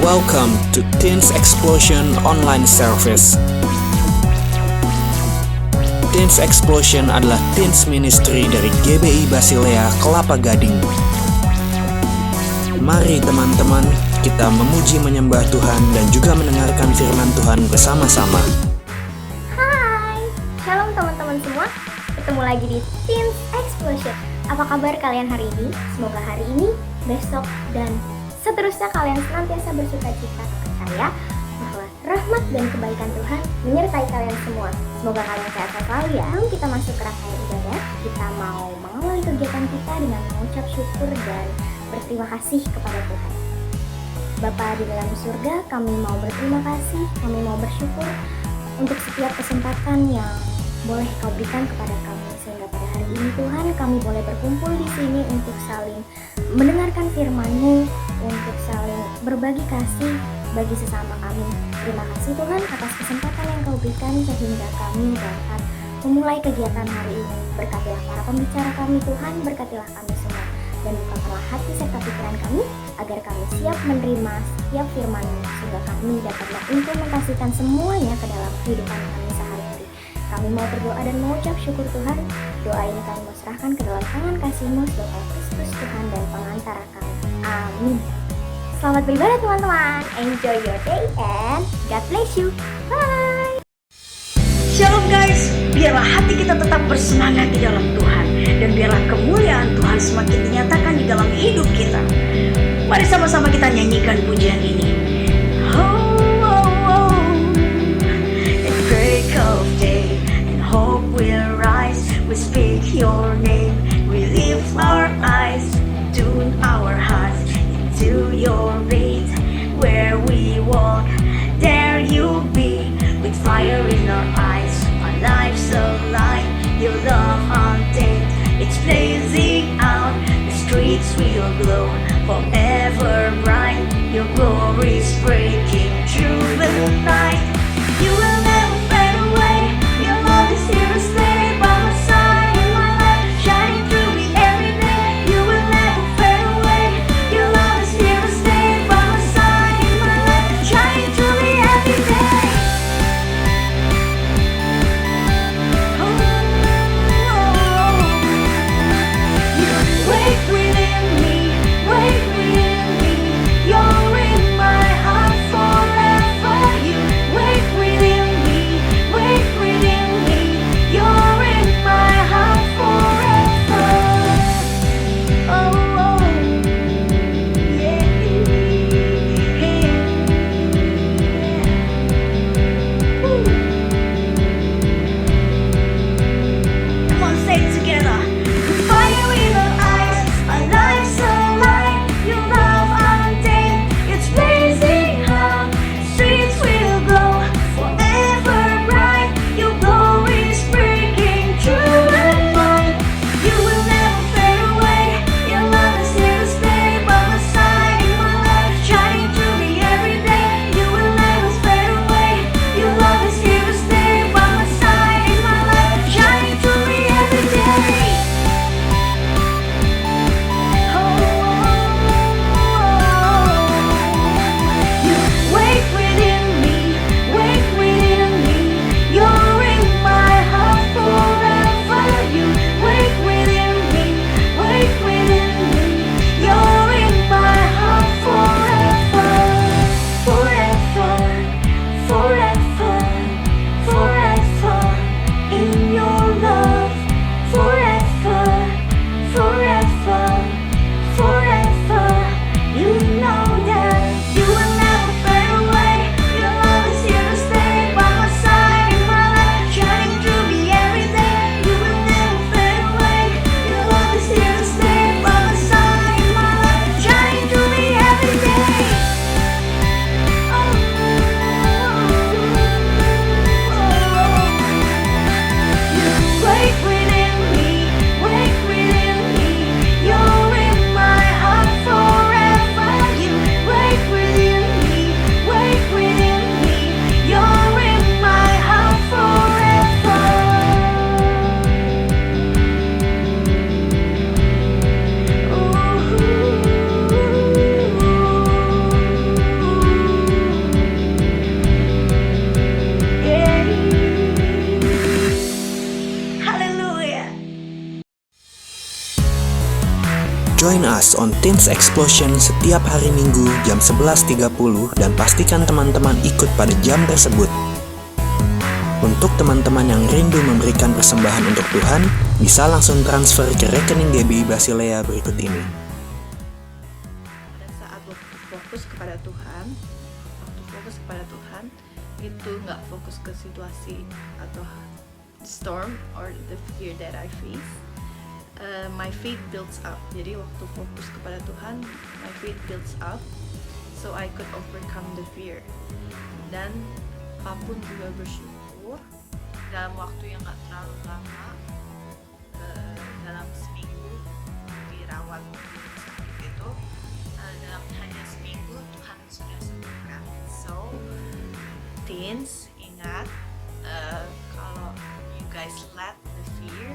Welcome to Teens Explosion Online Service. Teens Explosion adalah teens ministry dari GBI Basilea Kelapa Gading. Mari teman-teman, kita memuji menyembah Tuhan dan juga mendengarkan firman Tuhan bersama-sama. Hai, shalom teman-teman semua. Ketemu lagi di Teens Explosion. Apa kabar kalian hari ini? Semoga hari ini, besok, dan seterusnya kalian senantiasa bersukacita. Percaya bahwa rahmat dan kebaikan Tuhan menyertai kalian semua. Semoga kalian sehat selalu ya. Sebelum kita masuk ke rangkaian ibadah, kita mau mengawali kegiatan kita dengan mengucap syukur dan berterima kasih kepada Tuhan. Bapa di dalam surga, kami mau berterima kasih, kami mau bersyukur untuk setiap kesempatan yang boleh Kau berikan kepada kami, sehingga pada hari ini Tuhan kami boleh berkumpul di sini untuk saling mendengarkan firman-Mu, untuk saling berbagi kasih bagi sesama kami. Terima kasih Tuhan atas kesempatan yang Kau berikan sehingga kami dapat memulai kegiatan hari ini. Berkatilah para pembicara kami Tuhan, berkatilah kami semua, dan bukakanlah hati serta pikiran kami agar kami siap menerima setiap firman-Mu, sehingga kami dapat mengimplementasikan semuanya ke dalam kehidupan kami sehari-hari. Kami mau berdoa dan mengucap syukur Tuhan. Doa ini kami mau serahkan ke dalam tangan kasih-Mu sebagai Kristus Tuhan dan pengantara kami. Amin. Selamat beribadah teman-teman. Enjoy your day and God bless you. Bye. Shalom guys, biarlah hati kita tetap bersemangat di dalam Tuhan, dan biarlah kemuliaan Tuhan semakin dinyatakan di dalam hidup kita. Mari sama-sama kita nyanyikan pujian ini. Oh, oh, oh. At break of day and hope will rise. We speak your name, we lift our eyes, tune our hearts into your faith. Where we walk, there you be, with fire in our eyes, our lives alive, your love untamed, it's blazing out, the streets will glow, forever bright, your glory's breaking through the night. You will never fade away, your love is here to stay, by my side in my life, shining through me every day. You will never fade away, your love is here to stay, by my side in my life, shining through me every day. Wake within me, you're in my heart forever. You wake within Join us on Teens Explosion setiap hari Minggu jam 11.30 dan pastikan teman-teman ikut pada jam tersebut. Untuk teman-teman yang rindu memberikan persembahan untuk Tuhan, bisa langsung transfer ke rekening GBI Basilea berikut ini. Pada saat waktu fokus kepada Tuhan, itu nggak fokus ke situasi atau storm or the fear that I face. My faith builds up. Jadi waktu fokus kepada Tuhan, my faith builds up, so I could overcome the fear. Dan apapun juga bersyukur dalam waktu yang nggak terlalu lama, dalam seminggu dirawat sakit itu, dalam hanya seminggu Tuhan sudah sembuhkan. So teens, ingat, kalau you guys let the fear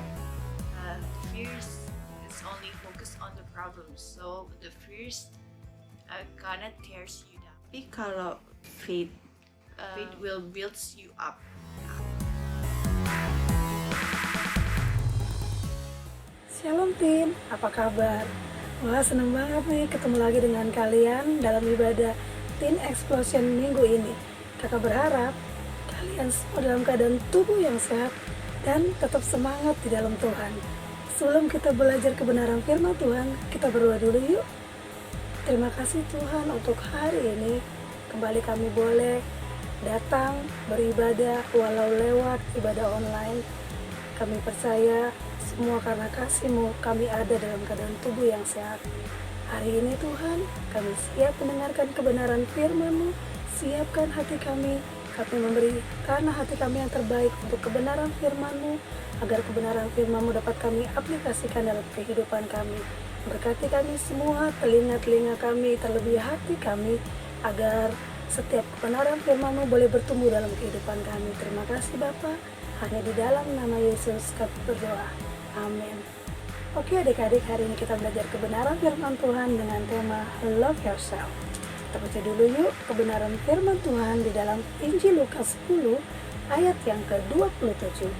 is only focused on the problem, so the fears kinda tears you down. Tapi kalau faith will builds you up. Shalom Tin, apa kabar? Wah, seneng banget nih ketemu lagi dengan kalian dalam ibadah Teen Explosion minggu ini. Kakak berharap kalian semua dalam keadaan tubuh yang sehat dan tetap semangat di dalam Tuhan. Sebelum kita belajar kebenaran firman Tuhan, kita berdoa dulu yuk. Terima kasih Tuhan untuk hari ini. Kembali kami boleh datang beribadah walau lewat ibadah online. Kami percaya semua karena kasih-Mu kami ada dalam keadaan tubuh yang sehat. Hari ini Tuhan, kami siap mendengarkan kebenaran firman-Mu. Siapkan hati kami memberi tanah hati kami yang terbaik untuk kebenaran firman-Mu, agar kebenaran firman-Mu dapat kami aplikasikan dalam kehidupan kami. Berkati kami semua, telinga-telinga kami, terlebih hati kami, agar setiap kebenaran firman-Mu boleh bertumbuh dalam kehidupan kami. Terima kasih Bapa, hanya di dalam nama Yesus kami berdoa. Amin. Oke adik-adik, hari ini kita belajar kebenaran firman Tuhan dengan tema Love Yourself. Kita baca dulu yuk kebenaran firman Tuhan di dalam Injil Lukas 10 ayat yang ke-27.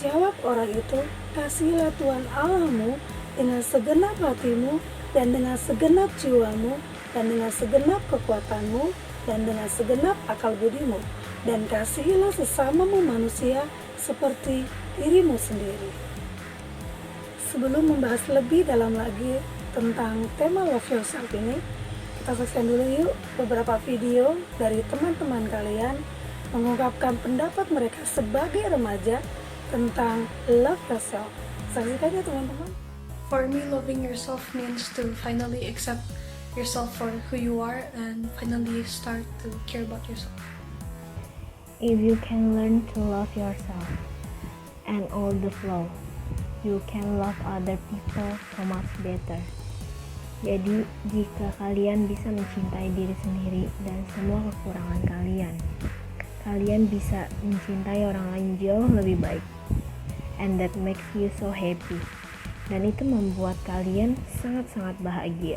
Jawab orang itu, kasihilah Tuhan Allahmu dengan segenap hatimu dan dengan segenap jiwamu dan dengan segenap kekuatanmu dan dengan segenap akal budimu, dan kasihilah sesamamu manusia seperti dirimu sendiri. Sebelum membahas lebih dalam lagi tentang tema Love Yourself ini, kita saksikan dulu yuk beberapa video dari teman-teman kalian mengungkapkan pendapat mereka sebagai remaja tentang love yourself. Saksikan ya teman-teman. For me, loving yourself means to finally accept yourself for who you are and finally start to care about yourself. If you can learn to love yourself and all the flow, you can love other people so much better. Jadi, jika kalian bisa mencintai diri sendiri dan semua kekurangan kalian bisa mencintai orang lain jauh lebih baik. And that makes you so happy. Dan itu membuat kalian sangat-sangat bahagia.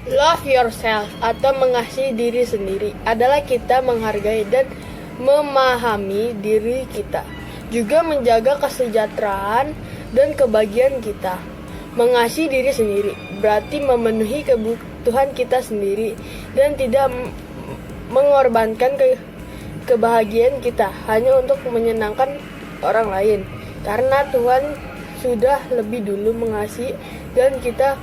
Love yourself atau mengasihi diri sendiri adalah kita menghargai dan memahami diri kita. Juga menjaga kesejahteraan dan kebahagiaan kita. Mengasihi diri sendiri berarti memenuhi kebutuhan kita sendiri dan tidak mengorbankan kebahagiaan kita hanya untuk menyenangkan orang lain. Karena Tuhan sudah lebih dulu mengasihi dan kita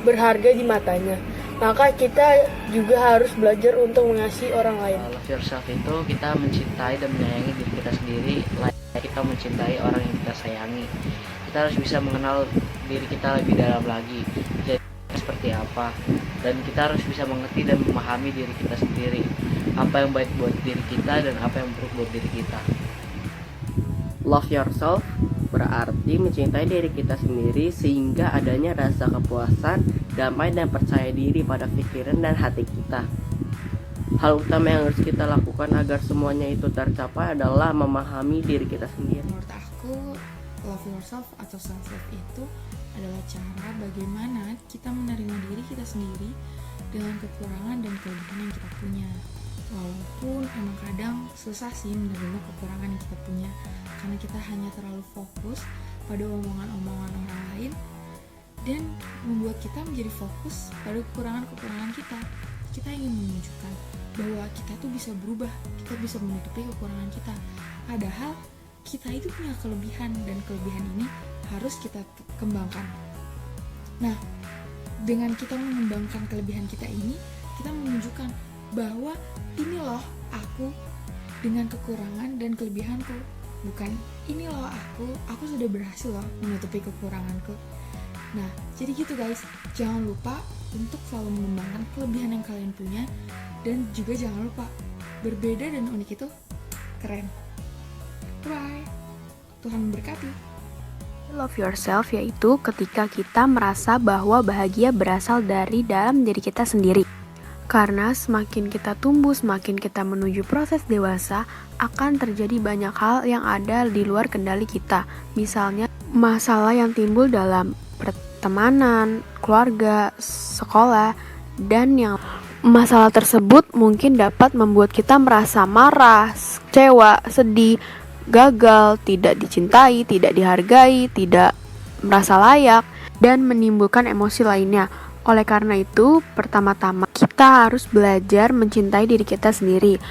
berharga di matanya. Maka kita juga harus belajar untuk mengasihi orang lain. Love yourself itu kita mencintai dan menyayangi diri kita sendiri, layaknya kita mencintai orang yang kita sayangi. Kita harus bisa mengenal diri kita lebih dalam lagi, jadi seperti apa, dan kita harus bisa mengerti dan memahami diri kita sendiri, apa yang baik buat diri kita dan apa yang buruk buat diri kita. Love yourself berarti mencintai diri kita sendiri sehingga adanya rasa kepuasan, damai dan percaya diri pada pikiran dan hati kita. Hal utama yang harus kita lakukan agar semuanya itu tercapai adalah memahami diri kita sendiri. Menurut aku, love yourself atau self-love itu adalah cara bagaimana kita menerima diri kita sendiri dengan kekurangan dan kelebihan yang kita punya. Walaupun emang kadang susah sih menerima kekurangan yang kita punya, karena kita hanya terlalu fokus pada omongan-omongan orang lain dan membuat kita menjadi fokus pada kekurangan-kekurangan kita. Kita ingin menunjukkan bahwa kita tuh bisa berubah, kita bisa menutupi kekurangan kita. Padahal kita itu punya kelebihan, dan kelebihan ini harus kita kembangkan. Nah, dengan kita mengembangkan kelebihan kita ini, kita menunjukkan bahwa ini loh aku dengan kekurangan dan kelebihanku. Bukan ini loh aku sudah berhasil loh menutupi kekuranganku. Nah, jadi gitu guys, jangan lupa untuk selalu mengembangkan kelebihan yang kalian punya, dan juga jangan lupa berbeda dan unik itu keren. Bye. Tuhan memberkati. Love yourself yaitu ketika kita merasa bahwa bahagia berasal dari dalam diri kita sendiri. Karena semakin kita tumbuh, semakin kita menuju proses dewasa, akan terjadi banyak hal yang ada di luar kendali kita. Misalnya masalah yang timbul dalam pertemanan, keluarga, sekolah, dan yang masalah tersebut mungkin dapat membuat kita merasa marah, kecewa, sedih, gagal, tidak dicintai, tidak dihargai, tidak merasa layak, dan menimbulkan emosi lainnya. Oleh karena itu, pertama-tama kita harus belajar mencintai diri kita sendiri.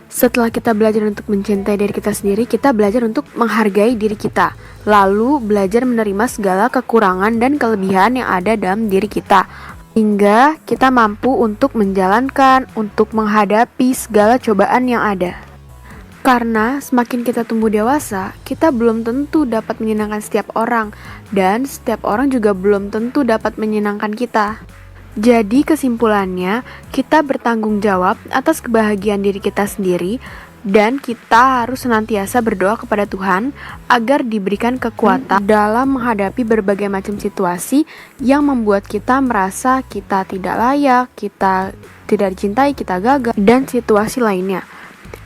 Setelah kita belajar untuk mencintai diri kita sendiri, kita belajar untuk menghargai diri kita. Lalu belajar menerima segala kekurangan dan kelebihan yang ada dalam diri kita, hingga kita mampu untuk menjalankan, untuk menghadapi segala cobaan yang ada. Karena semakin kita tumbuh dewasa, kita belum tentu dapat menyenangkan setiap orang, dan setiap orang juga belum tentu dapat menyenangkan kita. Jadi kesimpulannya, kita bertanggung jawab atas kebahagiaan diri kita sendiri, dan kita harus senantiasa berdoa kepada Tuhan agar diberikan kekuatan dalam menghadapi berbagai macam situasi yang membuat kita merasa kita tidak layak, kita tidak dicintai, kita gagal, dan situasi lainnya.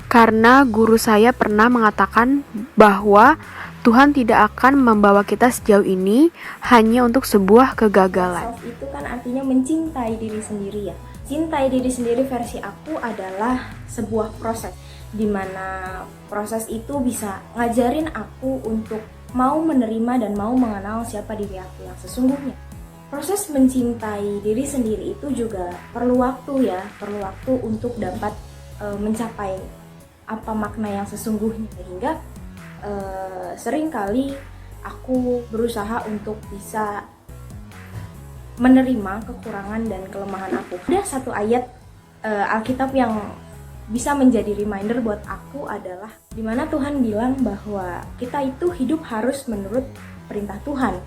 Karena guru saya pernah mengatakan bahwa Tuhan tidak akan membawa kita sejauh ini hanya untuk sebuah kegagalan. Self itu kan artinya mencintai diri sendiri ya. Cintai diri sendiri versi aku adalah sebuah proses, dimana proses itu bisa ngajarin aku untuk mau menerima dan mau mengenal siapa diri aku yang sesungguhnya. Proses mencintai diri sendiri itu juga perlu waktu ya, perlu waktu untuk dapat mencapai apa makna yang sesungguhnya, sehingga seringkali aku berusaha untuk bisa menerima kekurangan dan kelemahan aku. Ada satu ayat Alkitab yang bisa menjadi reminder buat aku adalah dimana Tuhan bilang bahwa kita itu hidup harus menurut perintah Tuhan,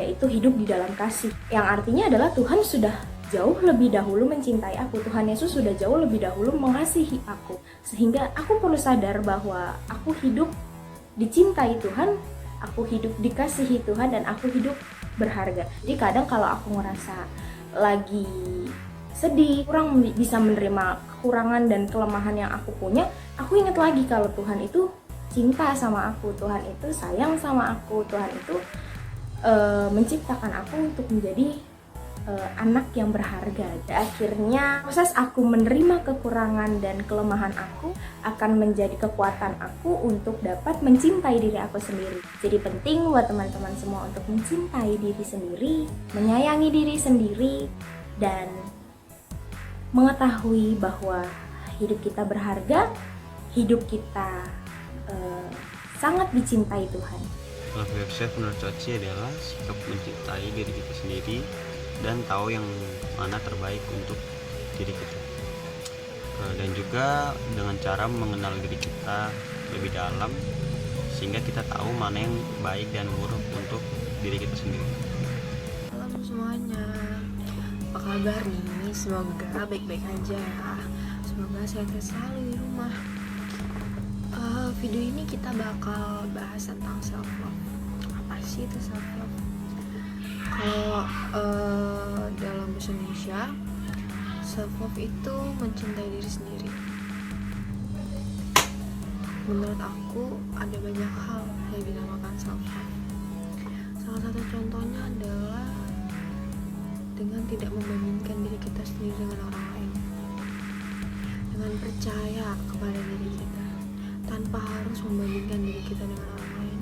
yaitu hidup di dalam kasih, yang artinya adalah Tuhan sudah jauh lebih dahulu mencintai aku. Tuhan Yesus sudah jauh lebih dahulu mengasihi aku, sehingga aku perlu sadar bahwa aku hidup dicintai Tuhan, aku hidup dikasihi Tuhan, dan aku hidup berharga. Jadi kadang kalau aku ngerasa lagi sedih, kurang bisa menerima kekurangan dan kelemahan yang aku punya, aku ingat lagi kalau Tuhan itu cinta sama aku, Tuhan itu sayang sama aku, Tuhan itu menciptakan aku untuk menjadi anak yang berharga. Akhirnya proses aku menerima kekurangan dan kelemahan aku akan menjadi kekuatan aku untuk dapat mencintai diri aku sendiri. Jadi penting buat teman-teman semua untuk mencintai diri sendiri, menyayangi diri sendiri, dan mengetahui bahwa hidup kita berharga, hidup kita sangat dicintai Tuhan. Love yourself menurut Coci adalah sikap mencintai diri kita sendiri dan tahu yang mana terbaik untuk diri kita, dan juga dengan cara mengenal diri kita lebih dalam sehingga kita tahu mana yang baik dan buruk untuk diri kita sendiri. Halo semuanya, apa kabar nih? Semoga baik-baik aja ya, semoga sehat selalu di rumah. Video ini kita bakal bahas tentang self love. Apa sih itu self love? Kalau dalam bahasa Indonesia, self love itu mencintai diri sendiri. Menurut aku ada banyak hal yang dinamakan self love. Salah satu contohnya adalah dengan tidak membandingkan diri kita sendiri dengan orang lain, dengan percaya kepada diri kita tanpa harus membandingkan diri kita dengan orang lain.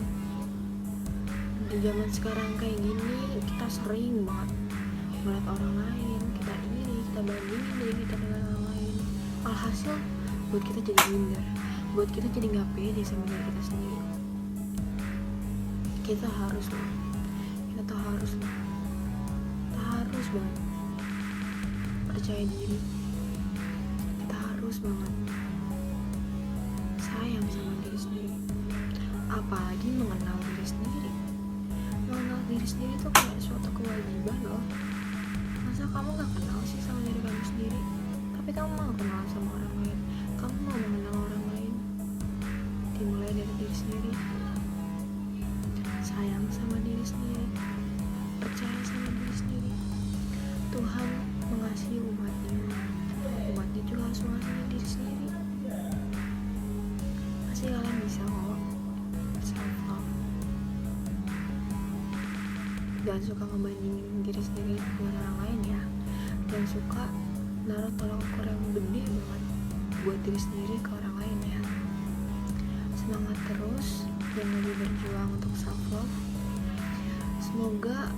di zaman sekarang kayak gini kita sering banget melihat orang lain, kita iri, kita bandingin diri kita dengan orang lain. Alhasil buat kita jadi minder, buat kita jadi nggak pede sama diri kita sendiri. Kita harus banget percaya diri. Kita harus banget sayang sama diri sendiri, apalagi mengenal diri sendiri. Mengenal diri sendiri itu kayak suatu kewajiban loh. Masa kamu gak kenal sih sama diri kamu sendiri, tapi kamu mau kenal sama orang lain, kamu mau mengenal orang lain. Dimulai dari diri sendiri. Sayang sama diri sendiri, percaya sama diri sendiri. Tuhan mengasihi umatnya juga harus mengasihi diri sendiri. Pasti kalian bisa kok self love. Jangan suka ngebandingin diri sendiri dengan orang lain ya. Jangan suka naruh tolak ukur yang gede banget buat diri sendiri ke orang lain ya. Semangat terus dan lebih berjuang untuk self love. Semoga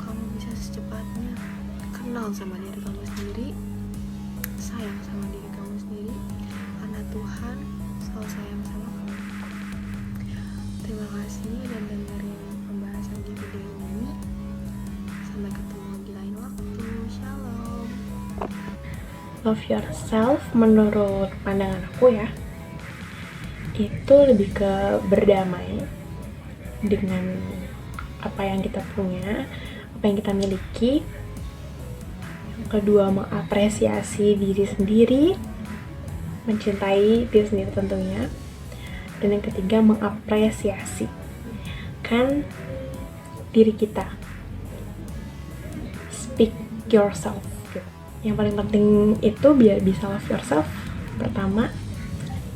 kamu bisa secepatnya kenal sama diri kamu sendiri, sayang sama diri kamu sendiri, karena Tuhan selalu sayang sama kamu. Terima kasih dan dengerin pembahasan di video ini. Sampai ketemu di lain waktu. Shalom. Love yourself menurut pandangan aku ya, itu lebih ke berdamai dengan apa yang kita punya, apa yang kita miliki. Kedua, mengapresiasi diri sendiri, mencintai diri sendiri tentunya. Dan yang ketiga, mengapresiasi kan diri kita. Speak yourself gitu. Yang paling penting itu biar bisa love yourself, pertama,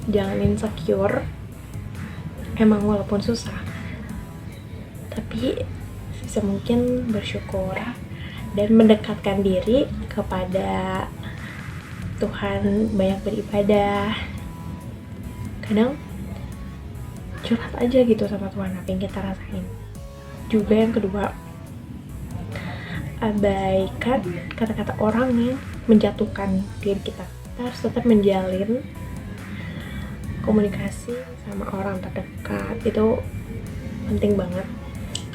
jangan insecure. Emang walaupun susah, tapi sebisa mungkin bersyukur dan mendekatkan diri kepada Tuhan, banyak beribadah. Kadang curhat aja gitu sama Tuhan apa yang kita rasain. Juga yang kedua, abaikan kata-kata orang yang menjatuhkan diri kita. Kita harus tetap menjalin komunikasi sama orang terdekat, itu penting banget.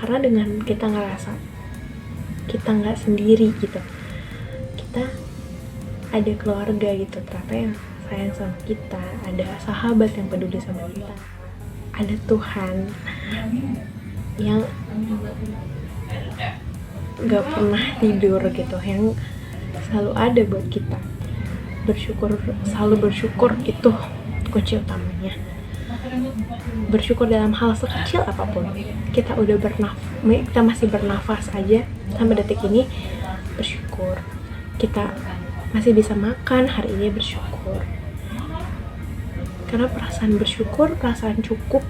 Karena dengan kita ngerasa kita nggak sendiri gitu, kita ada keluarga gitu ternyata yang sayang sama kita, ada sahabat yang peduli sama kita, ada Tuhan yang nggak pernah tidur gitu, yang selalu ada buat kita. Selalu bersyukur itu kunci utamanya. Bersyukur dalam hal sekecil apapun. Kita masih bernafas aja sampai detik ini, bersyukur. Kita masih bisa makan hari ini, bersyukur. Karena perasaan bersyukur, perasaan cukup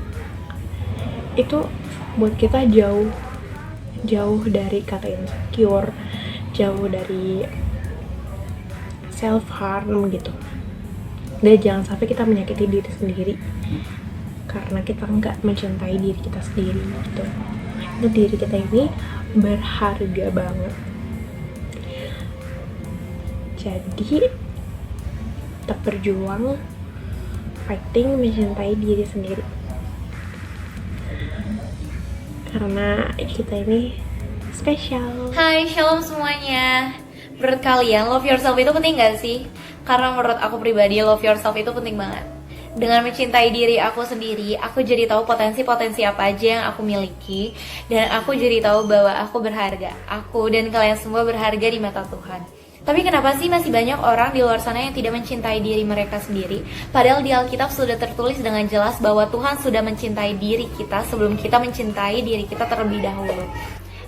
itu buat kita jauh dari kata insecure, jauh dari self harm gitu. Dan jangan sampai kita menyakiti diri sendiri karena kita nggak mencintai diri kita sendiri gitu. Itu diri kita ini berharga banget. Jadi tetap berjuang, fighting, mencintai diri sendiri. Karena kita ini spesial. Hai, shalom semuanya. Menurut kalian, love yourself itu penting gak sih? Karena menurut aku pribadi, love yourself itu penting banget. Dengan mencintai diri aku sendiri, aku jadi tahu potensi-potensi apa aja yang aku miliki. Dan aku jadi tahu bahwa aku berharga. Aku dan kalian semua berharga di mata Tuhan. Tapi kenapa sih masih banyak orang di luar sana yang tidak mencintai diri mereka sendiri? Padahal di Alkitab sudah tertulis dengan jelas bahwa Tuhan sudah mencintai diri kita sebelum kita mencintai diri kita terlebih dahulu.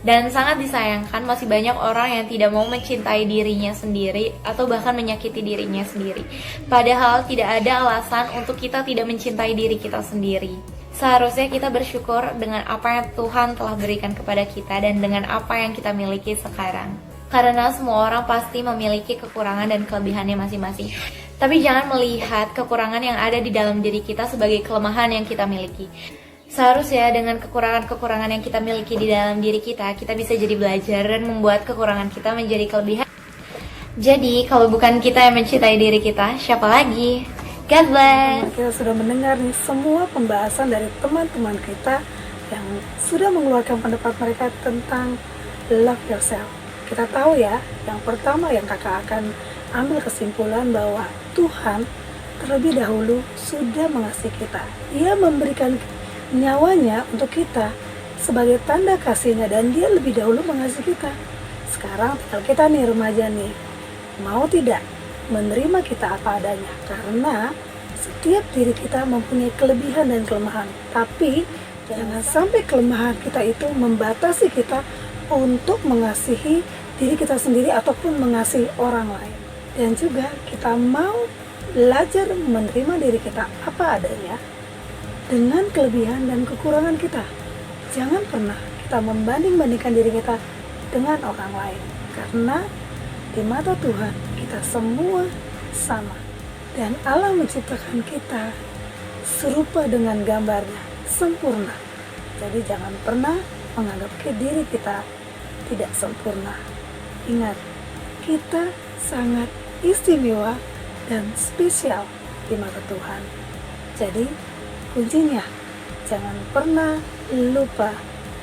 Dan sangat disayangkan masih banyak orang yang tidak mau mencintai dirinya sendiri atau bahkan menyakiti dirinya sendiri. Padahal tidak ada alasan untuk kita tidak mencintai diri kita sendiri. Seharusnya kita bersyukur dengan apa yang Tuhan telah berikan kepada kita dan dengan apa yang kita miliki sekarang. Karena semua orang pasti memiliki kekurangan dan kelebihannya masing-masing. Tapi jangan melihat kekurangan yang ada di dalam diri kita sebagai kelemahan yang kita miliki. Seharusnya dengan kekurangan-kekurangan yang kita miliki di dalam diri kita bisa jadi belajar dan membuat kekurangan kita menjadi kelebihan. Jadi, kalau bukan kita yang mencintai diri kita, siapa lagi? God bless. Kita sudah mendengar nih semua pembahasan dari teman-teman kita yang sudah mengeluarkan pendapat mereka tentang love yourself. Kita tahu ya, yang pertama yang kakak akan ambil kesimpulan bahwa Tuhan terlebih dahulu sudah mengasihi kita. Ia memberikan nyawanya untuk kita sebagai tanda kasihnya, dan dia lebih dahulu mengasihi kita. Sekarang tinggal kita nih remaja nih, mau tidak menerima kita apa adanya, karena setiap diri kita mempunyai kelebihan dan kelemahan. Tapi jangan sampai kelemahan kita itu membatasi kita untuk mengasihi diri kita sendiri ataupun mengasihi orang lain. Dan juga kita mau belajar menerima diri kita apa adanya dengan kelebihan dan kekurangan kita. Jangan pernah kita membanding-bandingkan diri kita dengan orang lain, karena di mata Tuhan kita semua sama, dan Allah menciptakan kita serupa dengan gambarnya, sempurna. Jadi jangan pernah menganggap diri kita tidak sempurna. Ingat, kita sangat istimewa dan spesial di mata Tuhan. Jadi kuncinya, jangan pernah lupa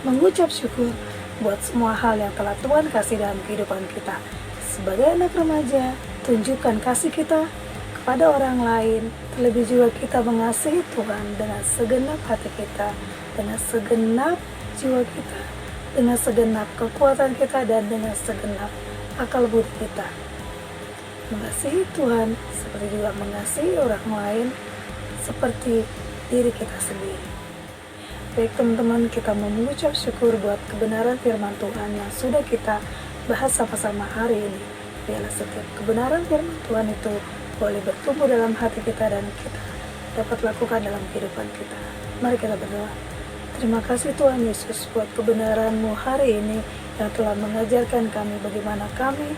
mengucap syukur buat semua hal yang telah Tuhan kasih dalam kehidupan kita. Sebagai anak remaja, tunjukkan kasih kita kepada orang lain. Terlebih juga kita mengasihi Tuhan dengan segenap hati kita, dengan segenap jiwa kita, dengan segenap kekuatan kita, dan dengan segenap akal budi kita. Mengasihi Tuhan seperti juga mengasihi orang lain seperti diri kita sendiri. Baik teman-teman, kita mengucap syukur buat kebenaran firman Tuhan yang sudah kita bahas sama-sama hari ini. Biarlah setiap kebenaran firman Tuhan itu boleh bertumbuh dalam hati kita dan kita dapat lakukan dalam kehidupan kita. Mari kita berdoa. Terima kasih Tuhan Yesus buat kebenaran-Mu hari ini yang telah mengajarkan kami bagaimana kami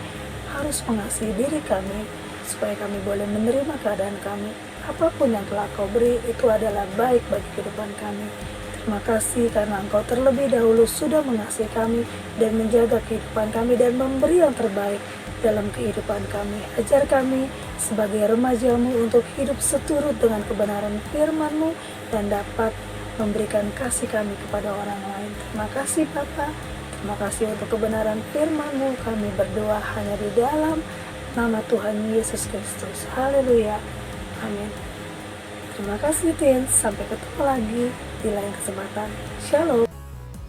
harus mengasihi diri kami supaya kami boleh menerima keadaan kami. Apapun yang telah Kau beri itu adalah baik bagi kehidupan kami. Terima kasih karena Engkau terlebih dahulu sudah mengasihi kami dan menjaga kehidupan kami dan memberi yang terbaik dalam kehidupan kami. Ajar kami sebagai remaja-Mu untuk hidup seturut dengan kebenaran firman-Mu dan dapat memberikan kasih kami kepada orang lain. Terima kasih Bapa. Terima kasih untuk kebenaran firman-Mu. Kami berdoa hanya di dalam nama Tuhan Yesus Kristus. Haleluya. Amin. Terima kasih Tin. Sampai ketemu lagi di lain kesempatan. Shalom.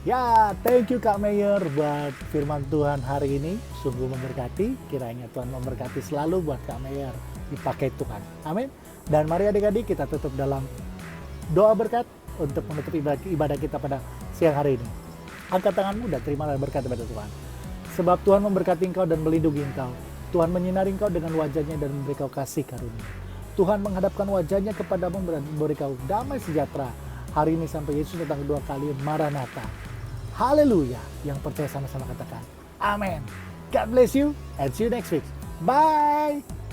Ya, thank you Kak Mayor buat firman Tuhan hari ini. Sungguh memberkati. Kiranya Tuhan memberkati selalu buat Kak Mayor. Dipakai Tuhan. Amin. Dan mari adik-adik kita tutup dalam doa berkat untuk menutup ibadah kita pada siang hari ini. Angkat tanganmu dan terimalah berkat daripada Tuhan. Sebab Tuhan memberkati engkau dan melindungi engkau. Tuhan menyinari engkau dengan wajahnya dan memberi kau kasih karunia. Tuhan menghadapkan wajahnya kepadamu dan memberi kau damai sejahtera. Hari ini sampai Yesus datang kedua kali. Maranatha. Haleluya. Yang percaya sama-sama katakan. Amin. God bless you and see you next week. Bye.